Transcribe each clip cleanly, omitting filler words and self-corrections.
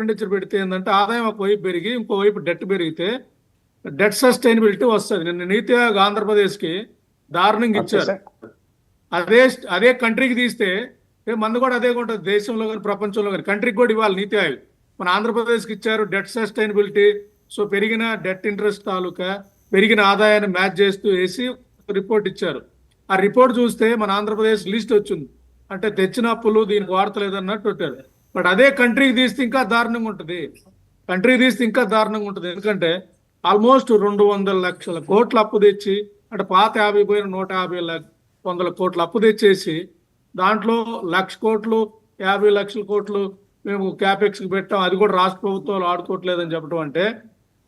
Expenditure పెడితే ఏంటంటే ఆదాయం ఒకవైపు పెరిగి ఇంకోవైపు డెట్ పెరిగితే డెట్ సస్టైనబిలిటీ వస్తుంది. నిన్న నీతి ఆయోగ్ ఆంధ్రప్రదేశ్కి దారుణంగా ఓకే ఇచ్చారు. సార్. అదే అదే కంట్రీకి తీస్తే మంది కూడా అదే ఉంటుంది, దేశంలో కానీ ప్రపంచంలో కానీ. కంట్రీకి కూడా ఇవ్వాలి నీతి ఆయోగ్. మన ఆంధ్రప్రదేశ్కి ఇచ్చారు డెట్ సస్టైనబిలిటీ. సో పెరిగిన డెట్ ఇంట్రెస్ట్ తాలూకా పెరిగిన ఆదాయాన్ని మ్యాచ్ చేస్తూ వేసి రిపోర్ట్ ఇచ్చారు. ఆ రిపోర్ట్ చూస్తే మన ఆంధ్రప్రదేశ్ లిస్ట్ వచ్చింది. అంటే తెచ్చిన అప్పులు దీనికి వాడతలేదు అన్నట్టు పెట్టారు. బట్ అదే కంట్రీకి తీస్తే ఇంకా దారుణంగా ఉంటుంది. ఎందుకంటే ఆల్మోస్ట్ 200 లక్షల కోట్ల అప్పు తెచ్చి, అంటే పాత 50 పోయిన 150 కోట్ల అప్పు తెచ్చేసి దాంట్లో 1,00,000 కోట్లు 50 లక్షల కోట్లు మేము క్యాపెక్స్కి పెట్టాం, అది కూడా రాష్ట్ర ప్రభుత్వాలు ఆడుకోవట్లేదని చెప్పడం అంటే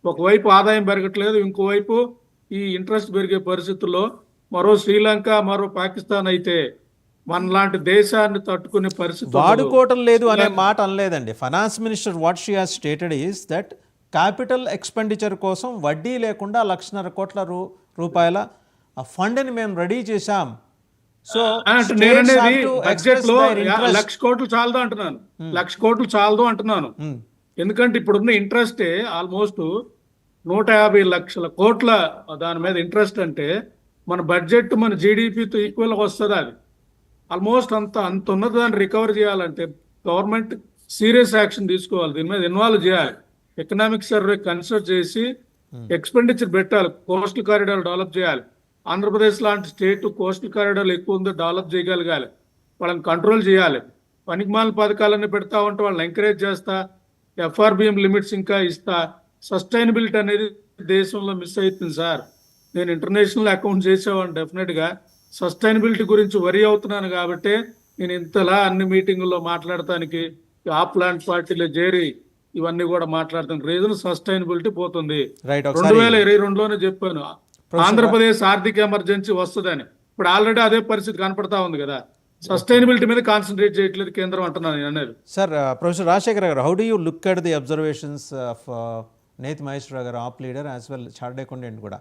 ఒకవైపు ఆదాయం పెరగట్లేదు, ఇంకోవైపు ఈ ఇంట్రెస్ట్ పెరిగే పరిస్థితుల్లో మరో శ్రీలంక మరో పాకిస్తాన్ అయితే మనలాంటి దేశాన్ని తట్టుకునే పరిస్థితి వాడుకోవటం లేదు అనే మాట అనలేదండి. Finance minister what she has stated is that capital expenditure కోసం వడ్డీ లేకుండా 1,50,000 కోట్ల రూపాయల ఫండ్ని మేము రెడీ చేశాం. సో బడ్జెట్ లో 1,00,000 కోట్లు చాలదు అంటున్నాను. 1,00,000 కోట్లు చాలదు అంటున్నాను. ఎందుకంటే ఇప్పుడున్న ఇంట్రెస్టే ఆల్మోస్ట్ 150 లక్షల కోట్ల దాని మీద ఇంట్రెస్ట్. అంటే మన బడ్జెట్ మన జీడిపితో ఈక్వల్ వస్తుంది. అది ఆల్మోస్ట్ అంత ఉన్నది. దాన్ని రికవర్ చేయాలంటే గవర్నమెంట్ సీరియస్ యాక్షన్ తీసుకోవాలి, దీని మీద ఇన్వాల్వ్ చేయాలి, ఎకనామిక్ సర్వే కన్సిడర్ చేసి ఎక్స్పెండిచర్ పెట్టాలి, కోస్టల్ కారిడార్ డెవలప్ చేయాలి. ఆంధ్రప్రదేశ్ లాంటి స్టేట్ కోస్టల్ కారిడార్లు ఎక్కువ ఉందో డెవలప్ చేయగలగాలి, వాళ్ళని కంట్రోల్ చేయాలి. పనికిమాల పథకాలన్నీ పెడతా ఉంటే వాళ్ళని ఎంకరేజ్ చేస్తా, FRBM లిమిట్స్ ఇంకా ఇస్తా. సస్టైనబిలిటీ అనేది దేశంలో మిస్ అవుతుంది సార్. నేను ఇంటర్నేషనల్ అకౌంట్ చేసేవాడిని, డెఫినెట్గా సస్టైనబిలిటీ గురించి వరి అవుతున్నాను కాబట్టి నేను ఇంతలా అన్ని మీటింగుల్లో మాట్లాడటానికి ఆ ప్లాంట్ పార్టీలో చేరి ఇవన్నీ కూడా మాట్లాడతాను. రీజన్ సస్టైనబిలిటీ పోతుంది. 2022లోనే చెప్పాను ఆంధ్రప్రదేశ్ ఆర్థిక ఎమర్జెన్సీ వస్తుందని. ఇప్పుడు ఆల్రెడీ అదే పరిస్థితి కనపడతా ఉంది కదా. సస్టైనబిలిటీ మీద కాన్సన్ట్రేట్ చేయట్లేదు కేంద్రం అంటున్నాను నేను అనేది. సార్, ప్రొఫెసర్ రాజశేఖర్ గారు, how do you look at the observations of నేతి మహేశ్వరరావు గారు, ఆప్ లీడర్, యాజ్ వెల్ చార్డే కొండెంట్ కూడా